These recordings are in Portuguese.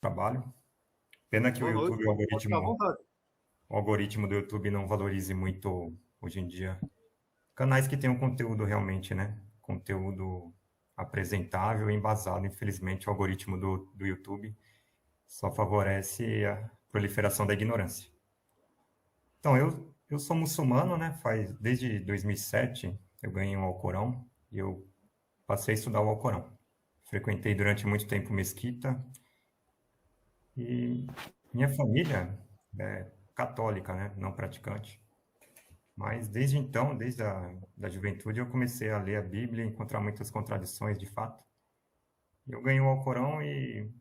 Trabalho. Pena que o Boa noite, YouTube, pode ficar à vontade. o algoritmo do YouTube não valorize muito hoje em dia canais que tenham conteúdo realmente, né? Conteúdo apresentável e embasado. Infelizmente, o algoritmo do YouTube só favorece a proliferação da ignorância. Então, eu sou muçulmano, né? Desde 2007 eu ganhei um Alcorão e eu passei a estudar o Alcorão. Frequentei durante muito tempo mesquita e minha família é católica, né? Não praticante. Mas desde então, desde a da juventude, eu comecei a ler a Bíblia e encontrar muitas contradições de fato. Eu ganhei o Alcorão e,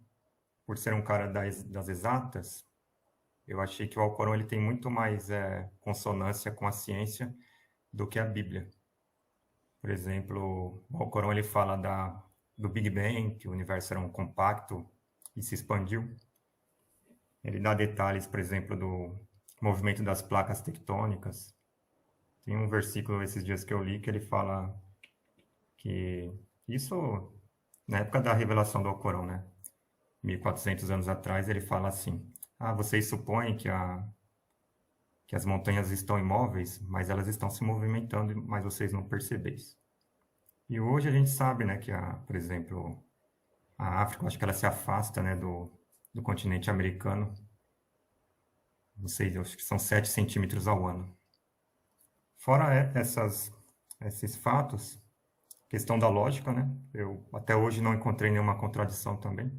por ser um cara das exatas, eu achei que o Alcorão ele tem muito mais consonância com a ciência do que a Bíblia. Por exemplo, o Alcorão ele fala do Big Bang, que o universo era um compacto e se expandiu. Ele dá detalhes, por exemplo, do movimento das placas tectônicas. Tem um versículo esses dias que eu li que ele fala que isso, na época da revelação do Alcorão, né? 1400 anos atrás, ele fala assim: Ah, vocês supõem que as montanhas estão imóveis, mas elas estão se movimentando, mas vocês não percebeis. E hoje a gente sabe, né, que, por exemplo, a África, acho que ela se afasta, né, do continente americano. Não sei, acho que são 7 centímetros ao ano. Fora esses fatos, questão da lógica, né? Eu até hoje não encontrei nenhuma contradição também,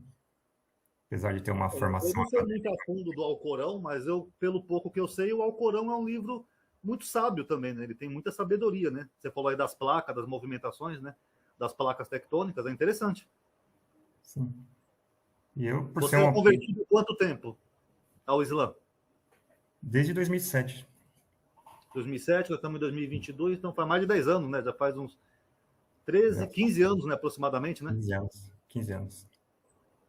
apesar de ter uma Eu formação não sei muito acadêmica. a fundo do Alcorão, mas pelo pouco que eu sei, o Alcorão é um livro muito sábio também, né? Ele tem muita sabedoria, né? Você falou aí das placas, das movimentações, né? Das placas tectônicas, é interessante. Sim. E eu, por ser Você é uma... convertido há quanto tempo ao Islã? Desde 2007. 2007, nós estamos em 2022, então faz mais de 10 anos, né? Já faz uns 13, Já 15 anos, né, aproximadamente, né? 15 anos. 15 anos.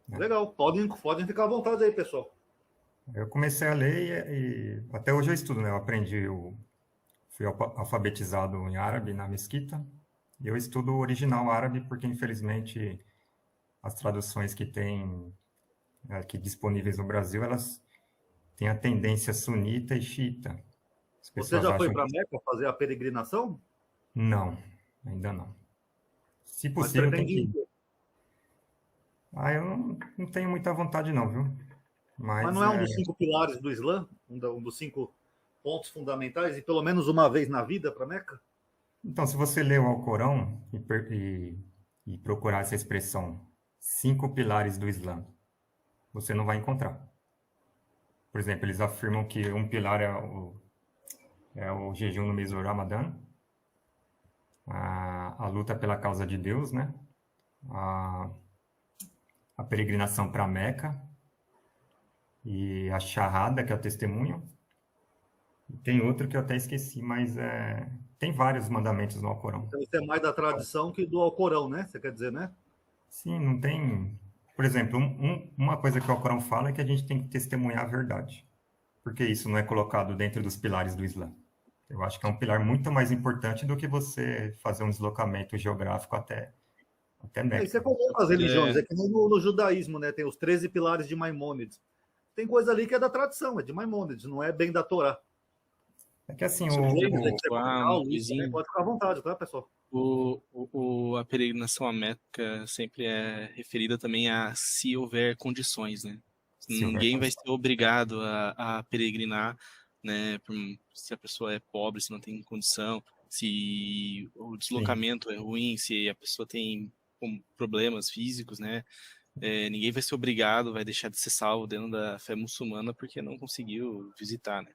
Né? Legal, podem ficar à vontade aí, pessoal. Eu comecei a ler e até hoje eu estudo, né? Eu fui alfabetizado em árabe na mesquita, e eu estudo o original árabe porque, infelizmente, as traduções que tem aqui disponíveis no Brasil, elas têm a tendência sunita e xiita. As Você pessoas já foi acham para que... Meca fazer a peregrinação? Não, ainda não. Se Mas possível, tem pretende que ir. ir. Ah, eu não tenho muita vontade não, viu? Mas Mas, não é um dos 5 pilares do Islã? Um dos 5 pontos fundamentais? E pelo menos uma vez na vida para Meca? então, se você ler o Alcorão e procurar essa expressão, 5 pilares do Islã, você não vai encontrar. Por exemplo, eles afirmam que um pilar é o jejum no mês do Ramadã, a luta pela causa de Deus, né? A, a peregrinação para Meca e a Shahada, que é o testemunho. E tem outro que eu até esqueci, mas tem vários mandamentos no Alcorão. Então isso é mais da tradição que do Alcorão, né? Você quer dizer, né? Sim, não tem. Por exemplo, uma coisa que o Alcorão fala é que a gente tem que testemunhar a verdade. Porque isso não é colocado dentro dos pilares do Islã. Eu acho que é um pilar muito mais importante do que você fazer um deslocamento geográfico até Isso é Meca. comum nas religiões, É, é que nem no judaísmo, né? Tem os 13 pilares de Maimônides. Tem coisa ali que é da tradição, é de Maimônides, não é bem da Torá. É que assim, se eu puder James, aí que você pontuar comentar, uma o Luiz também coisinha, pode ficar à vontade, tá, pessoal? a peregrinação à Meca sempre é referida também a se houver condições, né? se houver Ninguém vai condição. ser obrigado a peregrinar, né? Se a pessoa é pobre, se não tem condição, se o Sim. deslocamento é ruim, se a pessoa tem problemas físicos, né? Ninguém vai ser obrigado, vai deixar de ser salvo dentro da fé muçulmana porque não conseguiu visitar, né?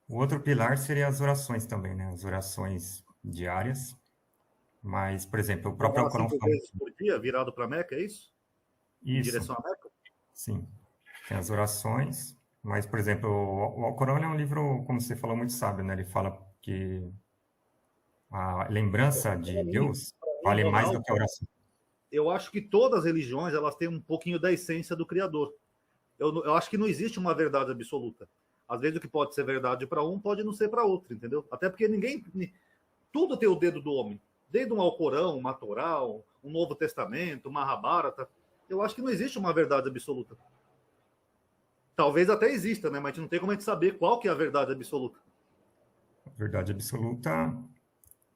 O outro pilar seria as orações também, né? As orações diárias. Mas, por exemplo, o próprio Orar Alcorão 5 fala vezes por dia, virado para Meca, é isso? Em isso, direção a Meca? sim. Tem as orações, mas, por exemplo, o Alcorão é um livro, como você falou, muito sábio, né? Ele fala que a lembrança de Deus Para mim, vale mais do Ronaldo, que a oração. eu acho que todas as religiões elas têm um pouquinho da essência do Criador. Eu acho que não existe uma verdade absoluta. Às vezes o que pode ser verdade para um pode não ser para outro, entendeu? Até porque tudo tem o dedo do homem. Desde um Alcorão, uma Torá, um Novo Testamento, uma Mahabharata. Eu acho que não existe uma verdade absoluta. Talvez até exista, né? Mas a gente não tem como a gente saber qual que é a verdade absoluta. Verdade absoluta.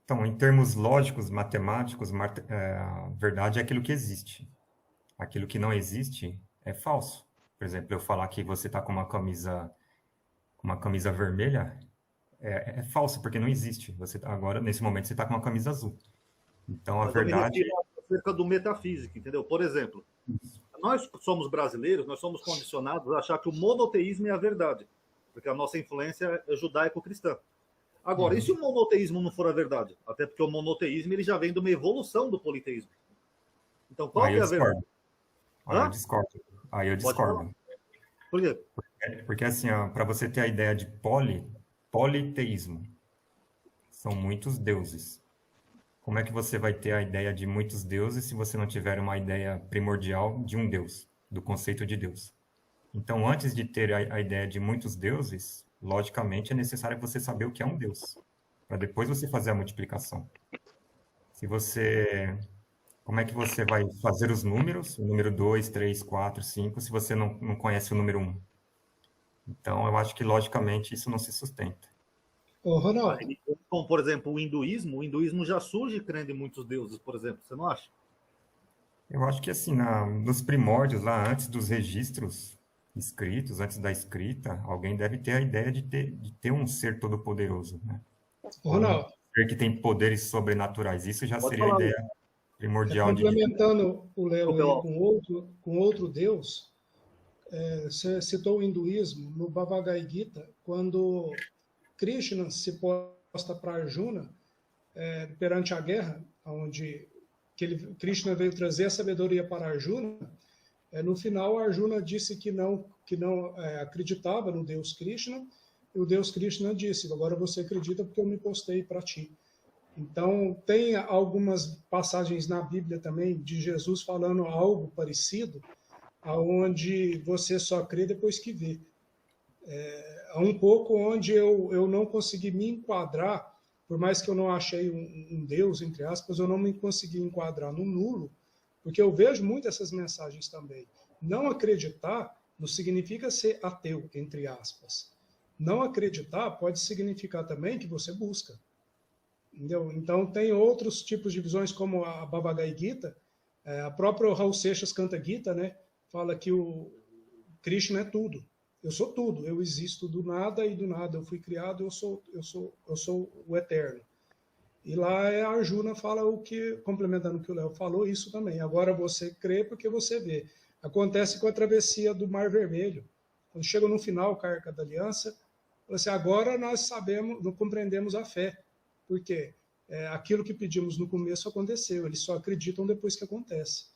Então, em termos lógicos, matemáticos, a verdade é aquilo que existe. Aquilo que não existe é falso. Por exemplo, eu falar que você está com uma camisa vermelha é falso, porque não existe. Agora, nesse momento, você está com uma camisa azul. Então, a Mas eu me verdade. refiro acerca do metafísico, entendeu? Por exemplo, nós somos brasileiros, nós somos condicionados a achar que o monoteísmo é a verdade, porque a nossa influência é judaico-cristã. Agora, e se o monoteísmo não for a verdade? Até porque o monoteísmo ele já vem de uma evolução do politeísmo. Então, qual Aí que eu é a verdade? discordo. Aí eu Hã? discordo. Aí eu Pode falar. discordo. Por quê? Porque assim, para você ter a ideia de politeísmo, são muitos deuses. Como é que você vai ter a ideia de muitos deuses se você não tiver uma ideia primordial de um deus, do conceito de Deus? Então, antes de ter a ideia de muitos deuses, logicamente é necessário você saber o que é um deus, para depois você fazer a multiplicação. Se você Como é que você vai fazer os números, o número 2, 3, 4, 5, se você não conhece o número um? Então, eu acho que, logicamente, isso não se sustenta. Ô, Ronaldo, Como, por exemplo, o hinduísmo já surge crendo em muitos deuses, por exemplo, você não acha? Eu acho que, assim, nos primórdios, lá antes dos registros escritos, antes da escrita, alguém deve ter a ideia de ter um ser todo-poderoso, né? ô, Ou um Ronaldo, ser que tem poderes sobrenaturais. Isso já Pode seria a falar, ideia Luiz. primordial de Deus. complementando o Léo Ô, aí Peló. com outro Deus, você citou o hinduísmo, no Bhagavad Gita, quando Krishna se posta para Arjuna perante a guerra, onde Krishna veio trazer a sabedoria para Arjuna, no final Arjuna disse que não acreditava no Deus Krishna, e o Deus Krishna disse, agora você acredita porque eu me postei para ti. Então, tem algumas passagens na Bíblia também de Jesus falando algo parecido, aonde você só crê depois que vê. Há um pouco onde eu não consegui me enquadrar, por mais que eu não achei um Deus, entre aspas, eu não me consegui enquadrar no nulo, porque eu vejo muito essas mensagens também. Não acreditar não significa ser ateu, entre aspas. Não acreditar pode significar também que você busca. Entendeu? Então, tem outros tipos de visões, como a Bhagavad Gita, a própria Raul Seixas canta Gita, né? Fala que o Krishna é tudo. Eu sou tudo, eu existo do nada e do nada eu fui criado, eu sou o eterno. E lá a Arjuna fala o que, complementando o que o Léo falou, isso também. Agora você crê porque você vê. Acontece com a travessia do Mar Vermelho. Quando chega no final, com a Arca da Aliança, assim, agora nós sabemos, não compreendemos a fé. Por quê? Aquilo que pedimos no começo aconteceu, eles só acreditam depois que acontece.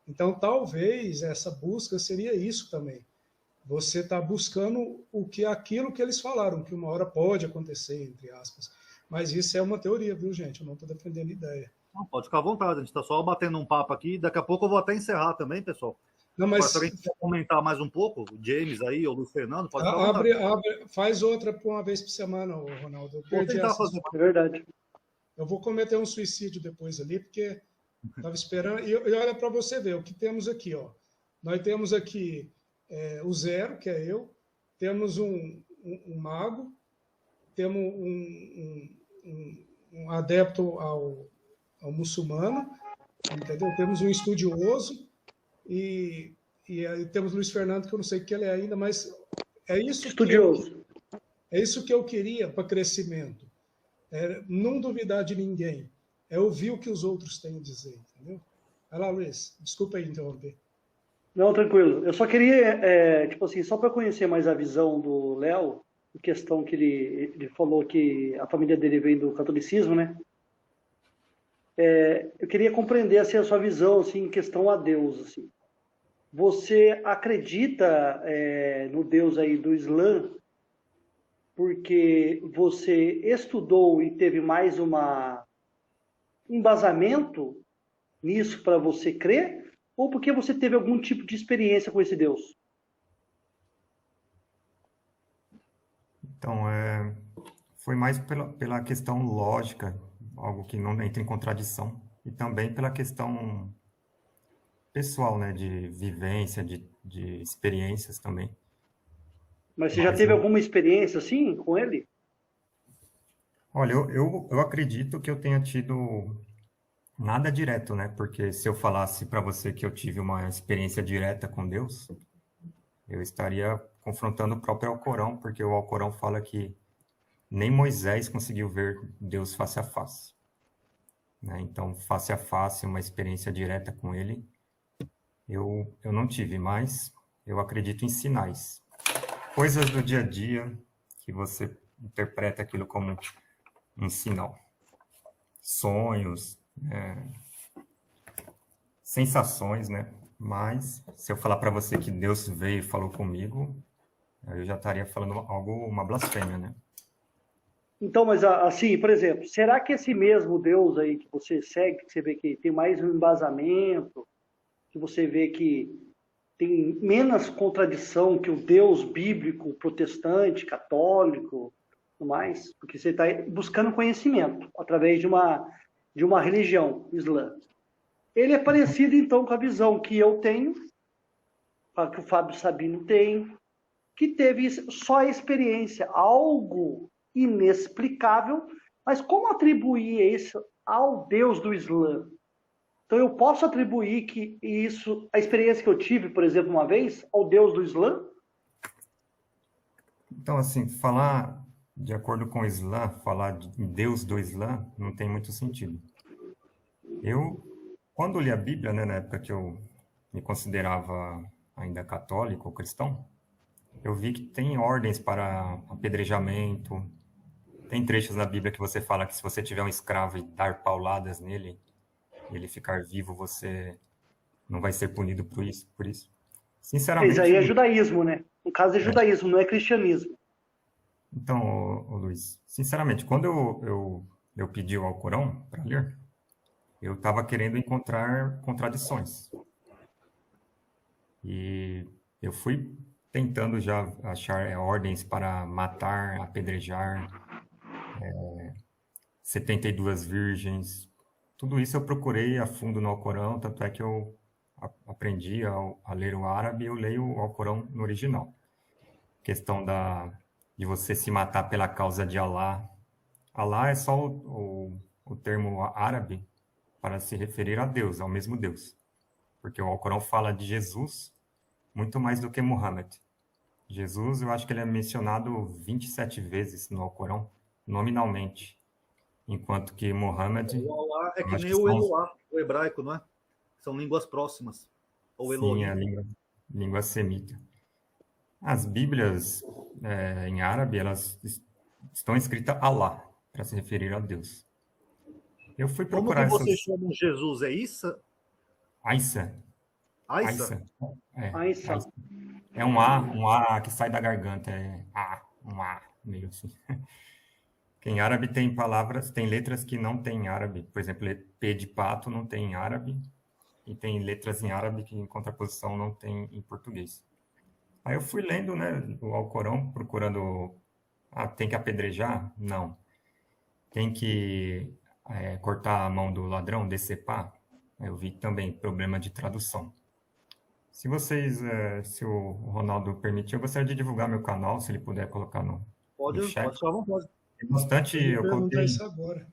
Então, talvez essa busca seria isso também. Você está buscando aquilo que eles falaram, que uma hora pode acontecer, entre aspas. Mas isso é uma teoria, viu, gente? Eu não estou defendendo ideia. Não, pode ficar à vontade, a gente está só batendo um papo aqui. Daqui a pouco eu vou até encerrar também, pessoal. Não, Agora, mas se alguém quiser comentar mais um pouco, o James aí, ou o Luiz Fernando, pode ficar à vontade. faz outra por uma vez por semana, Ronaldo. Eu Vou perdi tentar essa. fazer. É verdade. Eu vou cometer um suicídio depois ali, porque estava esperando. E olha para você ver o que temos aqui, ó. Nós temos aqui o Zero, que é eu, temos um mago, temos um adepto ao muçulmano, entendeu? Temos um estudioso e aí temos Luiz Fernando, que eu não sei o que ele é ainda, mas é isso Estudioso. é isso que eu queria para crescimento. Não duvidar de ninguém, ouvir o que os outros têm a dizer, entendeu? Vai lá, Luiz, desculpa aí interromper. Não, tranquilo. Eu só queria, tipo assim, só para conhecer mais a visão do Léo, em questão que ele falou que a família dele vem do catolicismo, né? Eu queria compreender assim, a sua visão assim, em questão a Deus. Assim. Você acredita no Deus aí do Islã porque você estudou e teve mais um embasamento nisso para você crer? Ou porque você teve algum tipo de experiência com esse Deus? Então, foi mais pela questão lógica, algo que não entra em contradição, e também pela questão pessoal, né? De vivência, de experiências também. Mas você já teve alguma experiência assim com ele? Olha, eu acredito que eu tenha tido nada direto, né? Porque se eu falasse para você que eu tive uma experiência direta com Deus, eu estaria confrontando o próprio Alcorão, porque o Alcorão fala que nem Moisés conseguiu ver Deus face a face, né? Então, face a face, uma experiência direta com ele, eu não tive, mas eu acredito em sinais. Coisas do dia a dia que você interpreta aquilo como um sinal. Sonhos, sensações, né? Mas se eu falar para você que Deus veio e falou comigo, eu já estaria falando uma blasfêmia, né? Então, mas assim, por exemplo, será que esse mesmo Deus aí que você segue, que você vê que tem mais um embasamento, que você vê que tem menos contradição que o Deus bíblico, protestante, católico, tudo mais, porque você está buscando conhecimento através de uma religião islã. Ele é parecido, então, com a visão que eu tenho, que o Fábio Sabino tem, que teve só a experiência, algo inexplicável, mas como atribuir isso ao Deus do Islã? Então eu posso atribuir que isso, a experiência que eu tive, por exemplo, uma vez, ao Deus do Islã? Então, assim, falar de acordo com o Islã, falar de Deus do Islã, não tem muito sentido. Quando li a Bíblia, né, na época que eu me considerava ainda católico ou cristão, eu vi que tem ordens para apedrejamento, tem trechos na Bíblia que você fala que se você tiver um escravo e dar pauladas nele, ele ficar vivo, você não vai ser punido por isso. Sinceramente... Isso aí é judaísmo, né? No caso é judaísmo, não é cristianismo. Então, Luiz, sinceramente, quando eu pedi o Alcorão para ler, eu estava querendo encontrar contradições. E eu fui tentando já achar ordens para matar, apedrejar, 72 virgens. Tudo isso eu procurei a fundo no Alcorão, tanto é que eu aprendi a ler o árabe e eu leio o Alcorão no original. Questão de você se matar pela causa de Alá. Alá é só o termo árabe para se referir a Deus, ao mesmo Deus. Porque o Alcorão fala de Jesus muito mais do que Muhammad. Jesus, eu acho que ele é mencionado 27 vezes no Alcorão, nominalmente. Enquanto que Muhammad... O Alá é que nem o Eloá, o hebraico, não é? São línguas próximas. Ou Elohim. Sim, é língua semita. As Bíblias em árabe, elas estão escritas Alá, para se referir a Deus. Eu fui procurar Como que você chama Jesus? É Issa? Aissa. Aissa? Aissa. É um A que sai da garganta. Um A, meio assim. Que em árabe tem palavras, tem letras que não tem em árabe. Por exemplo, P de pato não tem em árabe. E tem letras em árabe que, em contraposição, não tem em português. Aí eu fui lendo, né, o Alcorão, procurando... tem que apedrejar? Não. Tem que cortar a mão do ladrão, decepar? Eu vi também problema de tradução. Se o Ronaldo permitir, eu gostaria de divulgar meu canal, se ele puder colocar no chat. Pode ficar à vontade. Tem bastante... Eu coloquei, isso agora.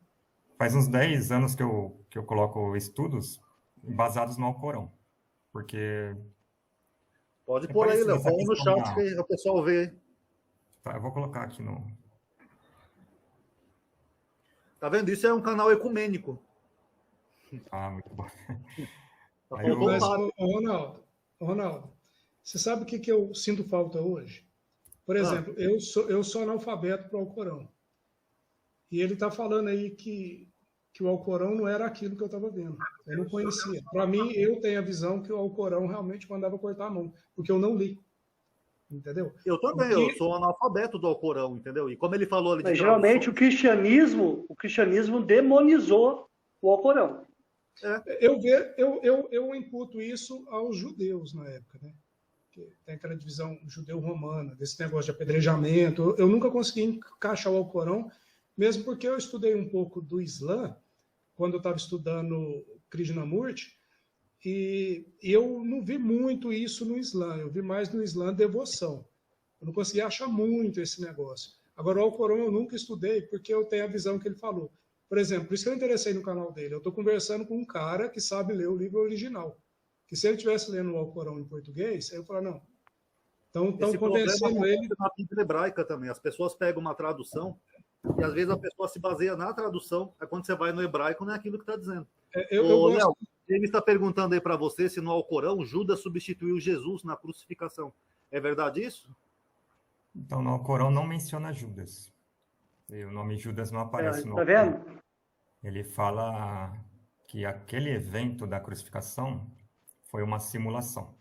faz uns 10 anos que eu coloco estudos basados no Alcorão. Porque... Pode pôr aí, Léo. Põe no chat que o pessoal vê. Tá, eu vou colocar aqui no... Tá vendo? Isso é um canal ecumênico. Muito bom. Tá Aí Mas, Ronaldo, você sabe o que eu sinto falta hoje? Por exemplo, eu sou analfabeto para o Alcorão. E ele está falando aí que o Alcorão não era aquilo que eu estava vendo. Eu não conhecia. Para mim, eu tenho a visão que o Alcorão realmente mandava cortar a mão, porque eu não li. Entendeu? Eu também, eu sou analfabeto do Alcorão, entendeu? E como ele falou ali... Mas geralmente o cristianismo demonizou o Alcorão. Eu imputo isso aos judeus na época, né? Que tem aquela divisão judeu-romana, desse negócio de apedrejamento. Eu nunca consegui encaixar o Alcorão, mesmo porque eu estudei um pouco do Islã, quando eu estava estudando Krishnamurti, E eu não vi muito isso no Islã, eu vi mais no Islã devoção. Eu não consegui achar muito esse negócio. Agora, o Alcorão eu nunca estudei, porque eu tenho a visão que ele falou. Por exemplo, por isso que eu interessei no canal dele. Eu estou conversando com um cara que sabe ler o livro original. Que se ele estivesse lendo o Alcorão em português, aí eu falo, não. Então, estão Esse problema convencendo ele. acontece na Bíblia hebraica também. As pessoas pegam uma tradução e às vezes a pessoa se baseia na tradução. Aí quando você vai no hebraico, não é aquilo que está dizendo. Eu Ô, gosto. Léo, ele está perguntando aí para você se no Alcorão Judas substituiu Jesus na crucificação. É verdade isso? Então, no Alcorão não menciona Judas. E o nome Judas não aparece no Tá Alcorão. vendo? Ele fala que aquele evento da crucificação foi uma simulação.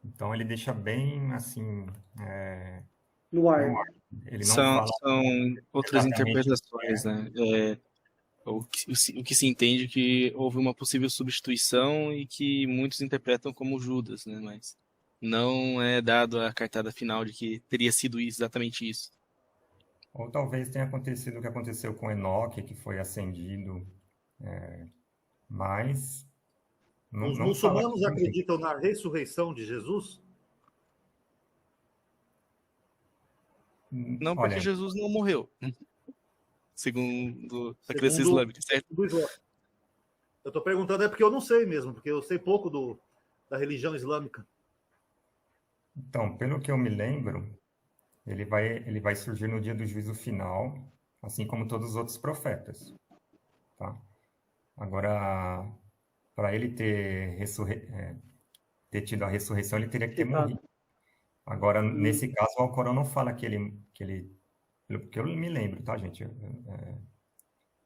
Então, ele deixa bem, assim, No ar. ele não São, fala são outras exatamente interpretações, né? O que se entende é que houve uma possível substituição e que muitos interpretam como Judas, né? Mas não é dado a cartada final de que teria sido exatamente isso. Ou talvez tenha acontecido o que aconteceu com Enoque, que foi ascendido, mas Os não fala muçulmanos que acreditam na ressurreição de Jesus? Não porque olha, Jesus não morreu, segundo a crença Segundo- islâmica, certo? do Islã. Eu estou perguntando é porque eu não sei mesmo, porque eu sei pouco da religião islâmica. então, pelo que eu me lembro, ele vai surgir no dia do juízo final, assim como todos os outros profetas, tá? Agora, para ele ter tido a ressurreição, ele teria que ter morrido. Agora, nesse caso, o Alcorão não fala que ele pelo que eu me lembro, tá, gente?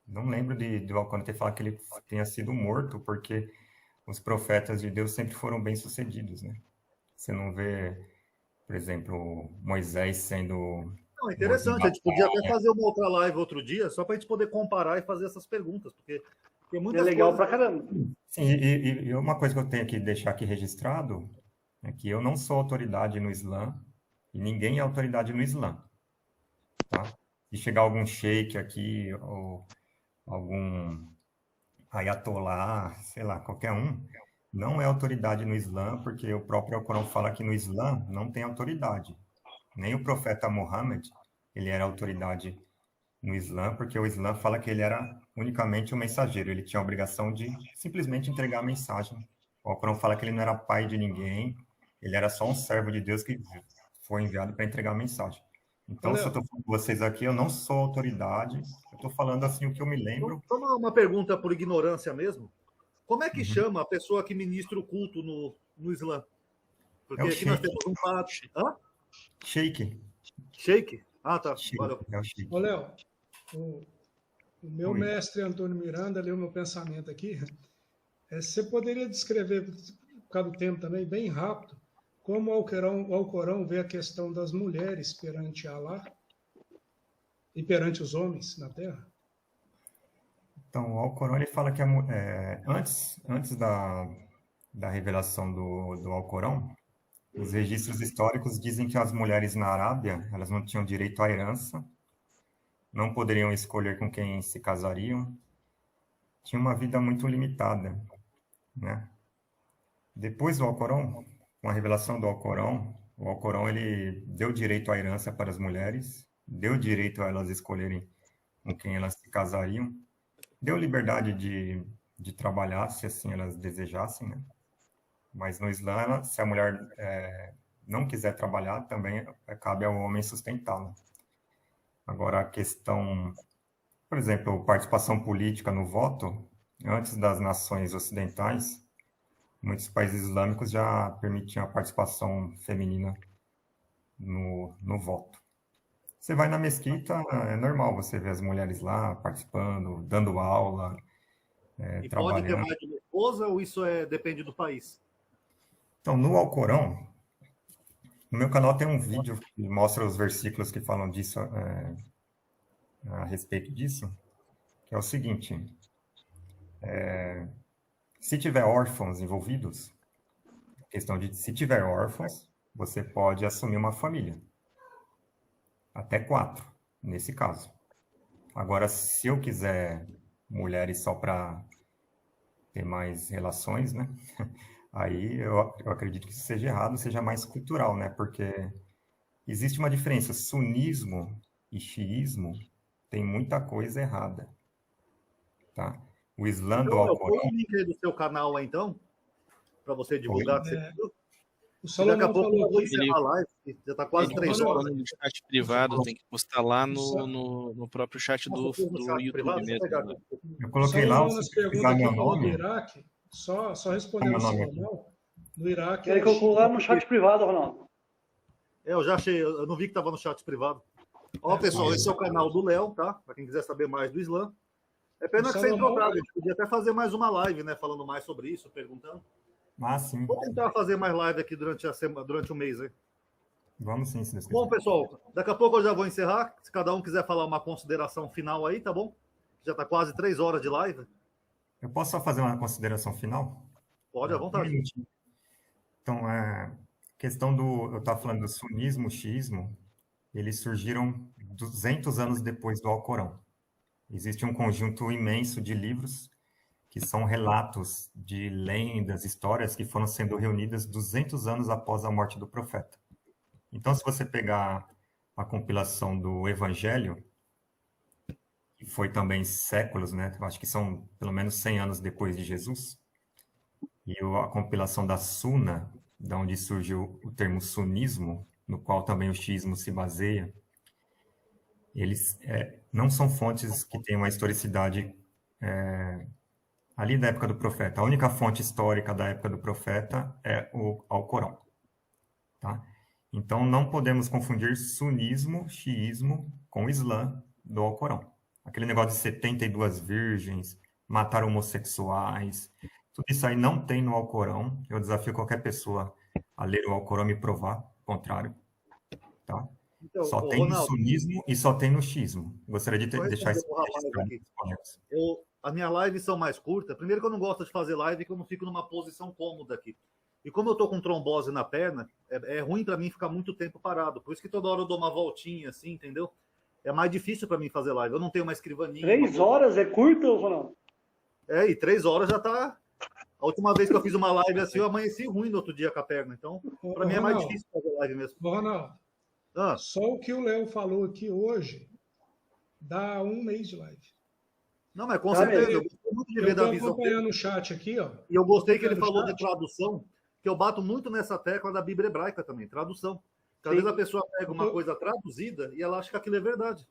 Não lembro do Alcorão ter falado que ele tenha sido morto, porque os profetas de Deus sempre foram bem-sucedidos, né? Você não vê, por exemplo, Moisés sendo... Não, é interessante, a gente podia até fazer uma outra live outro dia, só para a gente poder comparar e fazer essas perguntas, porque tem É muitas legal coisas. pra caramba. Sim, e uma coisa que eu tenho que deixar aqui registrado é que eu não sou autoridade no Islã e ninguém é autoridade no Islã, tá? Se chegar algum sheik aqui ou algum ayatollah, sei lá, qualquer um, não é autoridade no Islã, porque o próprio Alcorão fala que no Islã não tem autoridade. Nem o profeta Muhammad, ele era autoridade no Islã, porque o Islã fala que ele era unicamente um mensageiro, ele tinha a obrigação de simplesmente entregar a mensagem. O Alcorão fala que ele não era pai de ninguém, ele era só um servo de Deus que foi enviado para entregar a mensagem. Então, se eu estou falando com vocês aqui, eu não sou autoridade, eu estou falando assim o que eu me lembro. Só uma pergunta por ignorância mesmo. Como é que chama a pessoa que ministra o culto no Islã? Porque É o aqui nós sheik. temos um padre. Hã? Sheik. Sheik? Ah, tá. Sheik, Valeu. é o sheik. Ô, Léo, o meu Oi. mestre Antônio Miranda leu meu pensamento aqui. Você poderia descrever, por causa do tempo também, bem rápido, como o Alcorão vê a questão das mulheres perante Alá e perante os homens na Terra? Então, o Alcorão ele fala que antes da revelação do Alcorão, os registros históricos dizem que as mulheres na Arábia elas não tinham direito à herança, não poderiam escolher com quem se casariam, tinham uma vida muito limitada, né? Depois do Alcorão, com a revelação do Alcorão, o Alcorão ele deu direito à herança para as mulheres, deu direito a elas escolherem com quem elas se casariam, deu liberdade de trabalhar, se assim elas desejassem, né? Mas no Islã, se a mulher não quiser trabalhar, também cabe ao homem sustentá-la. Agora, a questão, por exemplo, participação política no voto, antes das nações ocidentais, muitos países islâmicos já permitiam a participação feminina no voto. Você vai na mesquita, é normal você ver as mulheres lá participando, dando aula, E pode ter trabalhando. mais de uma esposa ou isso depende do país? Então, no Alcorão, no meu canal tem um vídeo que mostra os versículos que falam disso, a respeito disso, que é o seguinte: se tiver órfãos envolvidos, questão de se tiver órfãos, você pode assumir uma família. Até 4, nesse caso. Agora, se eu quiser mulheres só para ter mais relações, né? Aí eu acredito que isso seja errado, seja mais cultural, né? Porque existe uma diferença. Sunismo e xiismo tem muita coisa errada, tá? O Islã do Então, Léo, põe Alcorão, o link aí do seu canal aí, então, para você divulgar que você viu. O E daqui a Salomão pouco eu falou vou aqui. encerrar a live, que já está quase Ele 3 postou horas. no chat privado, tem que postar lá no próprio chat Nossa, do, eu fiz no do chat YouTube privado, deixa eu mesmo. pegar Né? aqui. eu O coloquei lá, Salomão, se nas você perguntas pesquisar aqui, meu falou do nome, Iraque. Só tá respondendo meu o nome aqui. Salomão, no Iraque Ele é colocou lá no xiita. chat privado, Ronaldo. Eu já achei, eu não vi que estava no chat privado. Ó, É, pessoal, só esse é o canal do Léo, tá? Para quem quiser saber mais do Islã. É O pena que você entrou Salomão, tarde, a gente podia até fazer mais uma live, né? Falando mais sobre isso, perguntando. Ah, sim. Vou tentar fazer mais live aqui durante a semana, durante o mês aí. Vamos sim, se Deus Bom, quiser. pessoal, daqui a pouco eu já vou encerrar. Se cada um quiser falar uma consideração final aí, tá bom? Já está quase 3 horas de live. Eu posso só fazer uma consideração final? Pode à Um vontade. minutinho. Então, questão eu estava falando do sunismo, xiismo, eles surgiram 200 anos depois do Alcorão. Existe um conjunto imenso de livros que são relatos de lendas, histórias que foram sendo reunidas 200 anos após a morte do profeta. Então, se você pegar a compilação do Evangelho, que foi também séculos, né? Eu acho que são pelo menos 100 anos depois de Jesus, e a compilação da Suna, da onde surgiu o termo sunismo, no qual também o xiismo se baseia, eles não são fontes que têm uma historicidade ali da época do profeta. A única fonte histórica da época do profeta é o Alcorão. Tá? Então, não podemos confundir sunismo, xiismo com o Islã do Alcorão. Aquele negócio de 72 virgens, matar homossexuais, tudo isso aí não tem no Alcorão. Eu desafio qualquer pessoa a ler o Alcorão e provar o contrário. Tá? Então, Só ô, tem no Ronaldo, sunismo e só tem no xismo. Gostaria de deixa eu deixar responder isso pro rapaz registrado aqui. nos projetos. As minhas lives são mais curtas. Primeiro que eu não gosto de fazer live, que eu não fico numa posição cômoda aqui. E como eu tô com trombose na perna, é ruim para mim ficar muito tempo parado. Por isso que toda hora eu dou uma voltinha assim, entendeu? É mais difícil para mim fazer live. Eu não tenho uma escrivaninha. 3 horas é curto, Ronaldo? E 3 horas já tá. A última vez que eu fiz uma live assim, eu amanheci ruim no outro dia com a perna. Então, para mim é mais difícil fazer live mesmo. Ronaldo, Ah, só o que o Léo falou aqui hoje dá 1 mês de live. não, mas com Tá certeza. mesmo. Eu gostei muito de Eu ver estou da visão dele. acompanhando o chat aqui, ó. E eu gostei que ele Acompanhando falou o de chat. tradução, que eu bato muito nessa tecla da Bíblia hebraica também, tradução. Porque às Sim. vezes a pessoa pega uma coisa traduzida e ela acha que aquilo é verdade.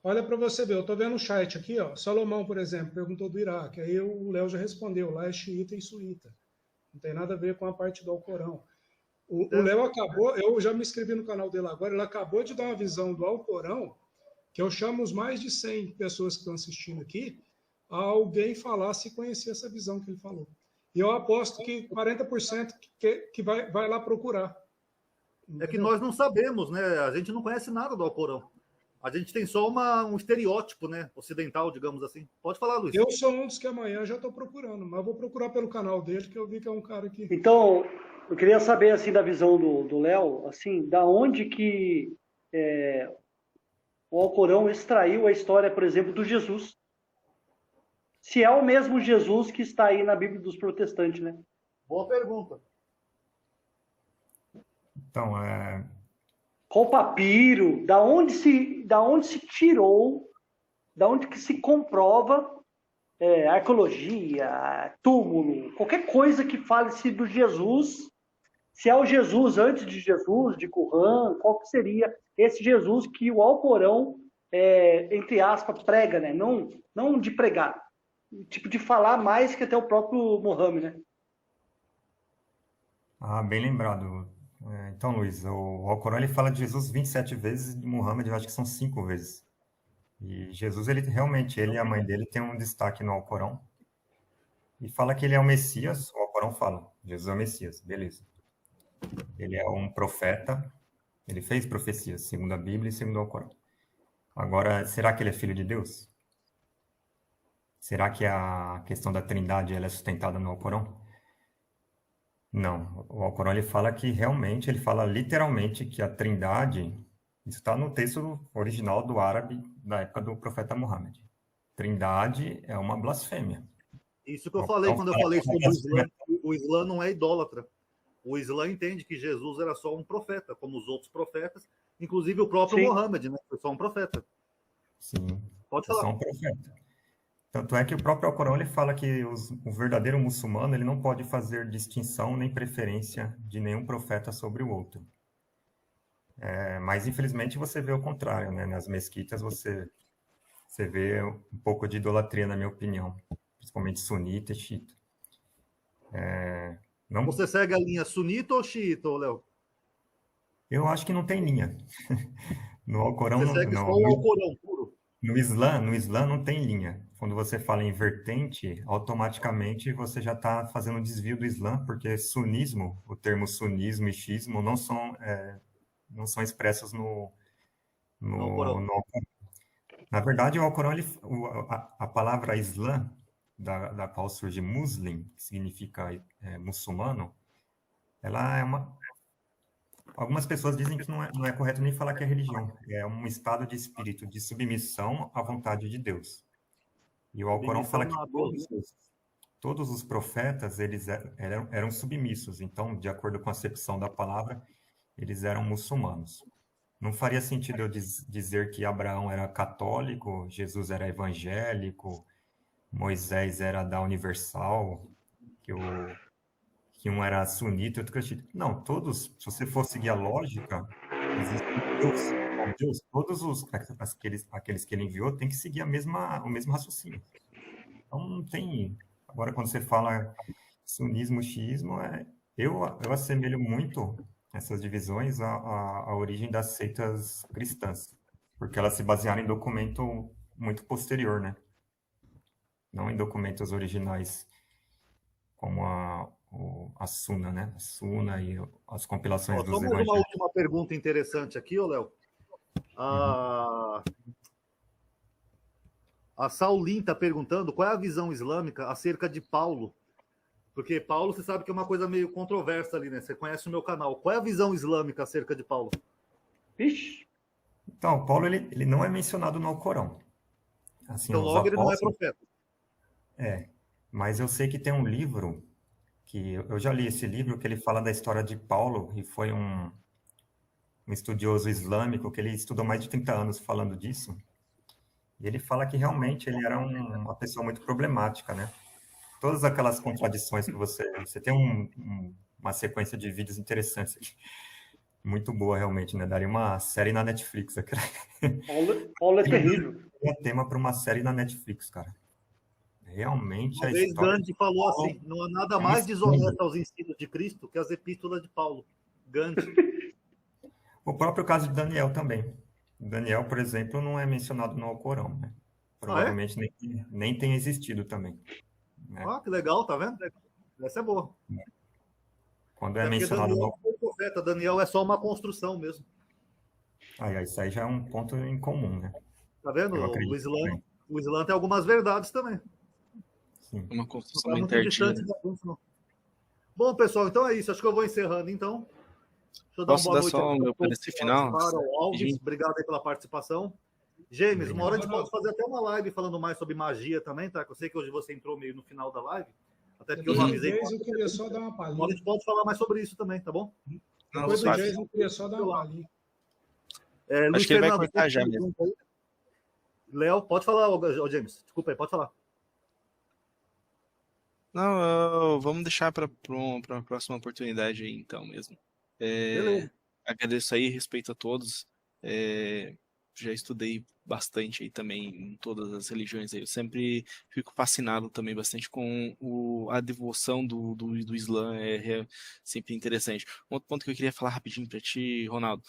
Olha para você ver, eu estou vendo o chat aqui, ó. Salomão, por exemplo, perguntou do Iraque. Aí o Léo já respondeu, lá é xiita e suíta. Não tem nada a ver com a parte do Alcorão. O Léo acabou, eu já me inscrevi no canal dele agora, ele acabou de dar uma visão do Alcorão, que eu chamo os mais de 100 pessoas que estão assistindo aqui, a alguém falar se conhecer essa visão que ele falou. E eu aposto que 40% que vai lá procurar. É que nós não sabemos, né? A gente não conhece nada do Alcorão. A gente tem só um estereótipo, né? Ocidental, digamos assim. Pode falar, Luiz. Eu sou um dos que amanhã já estou procurando, mas eu vou procurar pelo canal dele, que eu vi que é um cara que... Então, eu queria saber, assim, da visão do Léo, assim, da onde que o Alcorão extraiu a história, por exemplo, do Jesus. Se é o mesmo Jesus que está aí na Bíblia dos protestantes, né? Boa pergunta. Então, Qual papiro? Da onde se tirou? Da onde que se comprova arqueologia, túmulo, qualquer coisa que fale-se do Jesus? Se é o Jesus antes de Jesus, de Qur'an, qual que seria esse Jesus que o Alcorão, entre aspas, prega, né? Não de pregar, tipo de falar mais que até o próprio Muhammad, né? bem lembrado. Então, Luiz, o Alcorão ele fala de Jesus 27 vezes, de Muhammad eu acho que são 5 vezes. E Jesus, ele realmente, ele e a mãe dele tem um destaque no Alcorão. E fala que ele é o Messias, o Alcorão fala, Jesus é o Messias, beleza. Ele é um profeta, ele fez profecias, segundo a Bíblia e segundo o Alcorão. Agora, será que ele é filho de Deus? Será que a questão da Trindade ela é sustentada no Alcorão? Não, o Alcorão ele fala que realmente, ele fala literalmente que a Trindade, isso está no texto original do árabe da época do profeta Muhammad. Trindade é uma blasfêmia. Isso que eu falei quando eu falei sobre o Islã. O Islã não é idólatra. O Islã entende que Jesus era só um profeta, como os outros profetas, inclusive o próprio Sim. Mohammed, né? Foi só um profeta. Sim, Pode é só falar. um profeta. Tanto é que o próprio Alcorão ele fala que o verdadeiro muçulmano ele não pode fazer distinção nem preferência de nenhum profeta sobre o outro. Mas infelizmente você vê o contrário, né? Nas mesquitas você vê um pouco de idolatria, na minha opinião, principalmente sunita e xiita. Não, Você segue a linha sunita ou xiita, Léo? eu acho que não tem linha. No Alcorão, Você não, segue só não, o Alcorão puro. no Islã não tem linha. Quando você fala em vertente, automaticamente você já está fazendo um desvio do Islã, porque sunismo, o termo sunismo e xismo não são expressos no Alcorão. Alcorão. Na verdade, o Alcorão, a palavra Islã, da qual surge muslim, que significa muçulmano, ela é algumas pessoas dizem que não é correto nem falar que é religião. É um estado de espírito de submissão à vontade de Deus. E o Alcorão fala que todos os profetas eles eram submissos. Então, de acordo com a acepção da palavra, eles eram muçulmanos. Não faria sentido eu dizer que Abraão era católico, Jesus era evangélico, Moisés era da Universal, que um era sunita e outro cristão. Não, todos, se você for seguir a lógica, existe Deus. Todos aqueles que ele enviou têm que seguir o mesmo raciocínio. Então, não tem... Agora, quando você fala sunismo, xiismo, eu assemelho muito essas divisões à origem das seitas cristãs, porque elas se basearam em documento muito posterior, né? Não em documentos originais, como a Suna, né? A Suna e as compilações dos Só mais evangelhos. uma última pergunta interessante aqui, ô Léo. A Saulin está perguntando qual é a visão islâmica acerca de Paulo. Porque Paulo, você sabe que é uma coisa meio controversa ali, né? Você conhece o meu canal. Qual é a visão islâmica acerca de Paulo? Vixe. Então, Paulo, ele não é mencionado no Alcorão. Assim, Então, os logo ele não é apóstolos... profeta. Mas eu sei que tem um livro, que eu já li esse livro, que ele fala da história de Paulo, e foi um estudioso islâmico, que ele estudou mais de 30 anos falando disso, e ele fala que realmente ele era uma pessoa muito problemática, né? Todas aquelas contradições que você tem uma sequência de vídeos interessantes aqui. Muito boa, realmente, né? Daria uma série na Netflix. Paulo é terrível. É tema para uma série na Netflix, cara. Realmente Uma a vez história... Gandhi falou assim, não há nada mais desonesto aos ensinos de Cristo que as epístolas de Paulo. Gandhi. O próprio caso de Daniel também. Daniel, por exemplo, não é mencionado no Alcorão, né? Provavelmente nem tem existido também. Né? Que legal, tá vendo? Essa é boa. Quando é mencionado Daniel não foi profeta, Daniel é só uma construção mesmo. Isso aí já é um ponto em comum, né? Tá vendo? O Islã tem algumas verdades também. Sim. Uma construção Não muito muito distante artística. da gente, não. Bom, pessoal, então é isso. Acho que eu vou encerrando, então. Deixa eu dar Posso uma boa dar noite só o meu parecer final? ao Alves. Obrigado aí pela participação. James, uma hora a gente pode fazer até uma live falando mais sobre magia também, tá? Eu sei que hoje você entrou meio no final da live. Até porque eu não avisei. Eu queria só dar uma palhinha. A gente pode falar mais sobre isso também, tá bom? Depois do Jason, eu queria só dar uma palhinha. Acho que ele vai cortar já mesmo. Léo, pode falar, James. Desculpa aí, pode falar. Não, vamos deixar para a próxima oportunidade aí, então mesmo. Agradeço aí, respeito a todos. Já estudei bastante aí também em todas as religiões aí. Eu sempre fico fascinado também bastante com a devoção do Islã, é sempre interessante. Um outro ponto que eu queria falar rapidinho para ti, Ronaldo.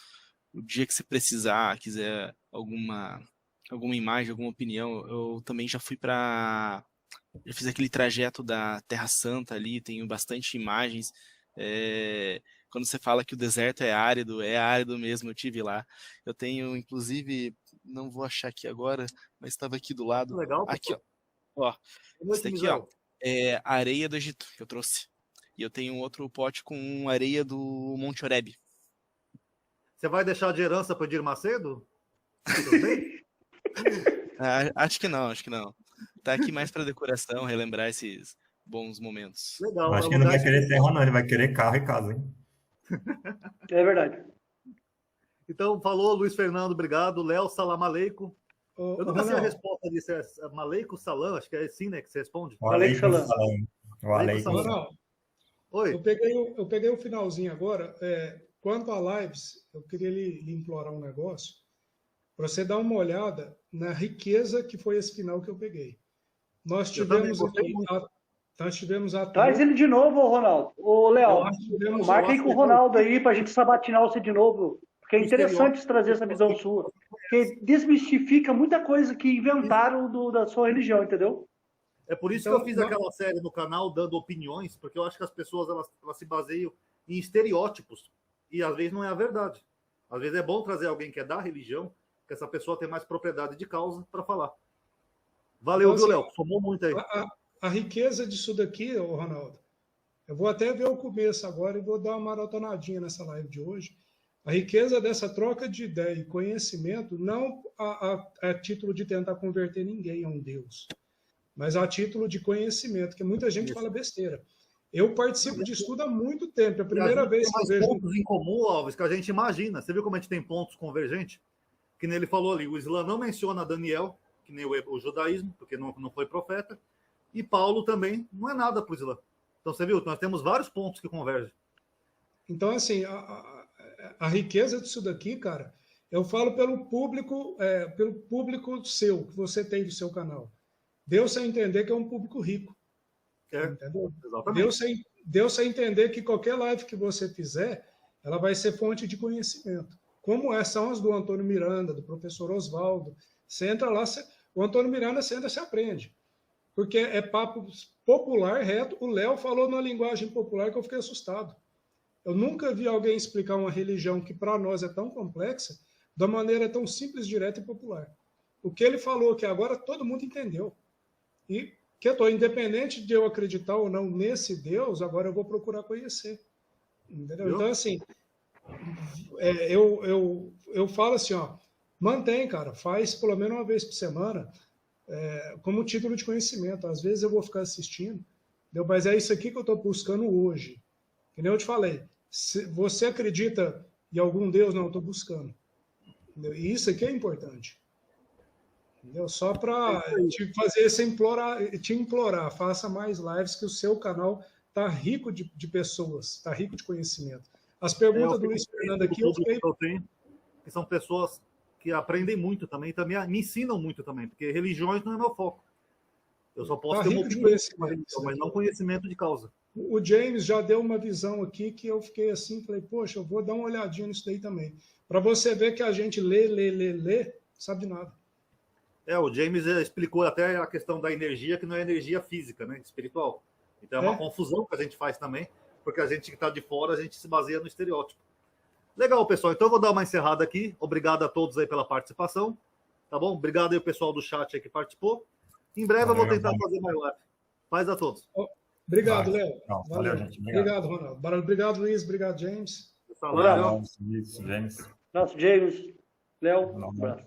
O dia que você precisar, quiser alguma imagem, alguma opinião, eu também já fui já fiz aquele trajeto da Terra Santa ali, tenho bastante imagens. Quando você fala que o deserto é árido mesmo, eu tive lá. Eu tenho, inclusive, não vou achar aqui agora, mas estava aqui do lado. Legal, aqui, ó. Esse daqui, ó, é a areia do Egito que eu trouxe. E eu tenho um outro pote com areia do Monte Horebe. Você vai deixar de herança para o Edir Macedo? Acho que não. Tá aqui mais para decoração, relembrar esses bons momentos. Legal. Eu acho é que um ele não vai lugar querer terra, não. Ele vai querer carro e casa, hein? É verdade. Então, falou, Luiz Fernando, obrigado. Léo, salam aleikum. Ô, Eu nunca sei a Ronaldo, resposta disso. É Maleico Salam? Acho que é assim, né? Que você responde. O Alex Aleikum Salam. Salam. O Aleikum Salam. Salam. Ronaldo, Oi. eu peguei o finalzinho agora. Quanto a lives, eu queria lhe implorar um negócio para você dar uma olhada na riqueza que foi esse final que eu peguei. Nós Eu também tivemos gostei aqui, muito. nós tivemos a Traz ele de novo, Ronaldo. Ô, Léo, nós tivemos, marca aí com o Ronaldo aí pra gente sabatinar você de novo. Porque é interessante trazer essa visão sua. Porque desmistifica muita coisa que inventaram da sua religião, entendeu? É por isso Então, que eu fiz aquela série no canal dando opiniões, porque eu acho que as pessoas elas se baseiam em estereótipos. E às vezes não é a verdade. Às vezes é bom trazer alguém que é da religião, que essa pessoa tem mais propriedade de causa para falar. Valeu, Então, viu, assim, Léo? Somou muito aí. a riqueza disso daqui, ô Ronaldo, eu vou até ver o começo agora e vou dar uma maratonadinha nessa live de hoje. A riqueza dessa troca de ideia e conhecimento, não a título de tentar converter ninguém a um Deus, mas a título de conhecimento, que muita gente fala besteira. Eu participo de estudo há muito tempo. É a primeira vez que eu tem vejo. mais pontos em comum, Alves, que a gente imagina. Você viu como a gente tem pontos convergentes? Que nem ele falou ali, o Islã não menciona Daniel, que nem o judaísmo, porque não foi profeta, e Paulo também não é nada para o Islã. Então você viu, nós temos vários pontos que convergem. Então, assim, a riqueza disso daqui, cara, eu falo pelo público seu, que você tem do seu canal. Deu-se a entender que é um público rico. Entendeu? Exatamente. Deu-se a entender que qualquer live que você fizer, ela vai ser fonte de conhecimento. Como são as do Antônio Miranda, do professor Oswaldo. Você entra lá, o Antônio Miranda você entra, você aprende. Porque é papo popular, reto. O Léo falou numa linguagem popular que eu fiquei assustado. Eu nunca vi alguém explicar uma religião que para nós é tão complexa, da maneira tão simples, direta e popular. O que ele falou, que agora todo mundo entendeu. E que independente de eu acreditar ou não nesse Deus, agora eu vou procurar conhecer. Entendeu? Então, assim, eu falo assim, ó, mantém, cara, faz pelo menos uma vez por semana, como título de conhecimento. Às vezes eu vou ficar assistindo, entendeu? Mas é isso aqui que eu estou buscando hoje. Que nem eu te falei, se você acredita em algum Deus, não, eu estou buscando. Entendeu? E isso aqui é importante. Entendeu? Só para te fazer te implorar, faça mais lives, que o seu canal está rico de pessoas, está rico de conhecimento. As perguntas do Luiz Fernando aqui, eu tenho, que são pessoas que aprendem muito também me ensinam muito também, porque religiões não é meu foco. Eu só posso ter uma opinião, mas não conhecimento de causa. O James já deu uma visão aqui que eu fiquei assim, falei, poxa, eu vou dar uma olhadinha nisso daí também. Para você ver que a gente lê, sabe de nada. O James explicou até a questão da energia, que não é energia física, né? Espiritual. Então é uma confusão que a gente faz também, porque a gente que está de fora, a gente se baseia no estereótipo. Legal, pessoal. Então eu vou dar uma encerrada aqui. Obrigado a todos aí pela participação. Tá bom? Obrigado aí o pessoal do chat aí que participou. Em breve eu vou tentar fazer mais live. Paz a todos. Obrigado, Léo. Valeu, gente. Obrigado, Ronaldo. Obrigado, Luiz. Obrigado, James. Valeu. James. Nosso James, Léo, um abraço.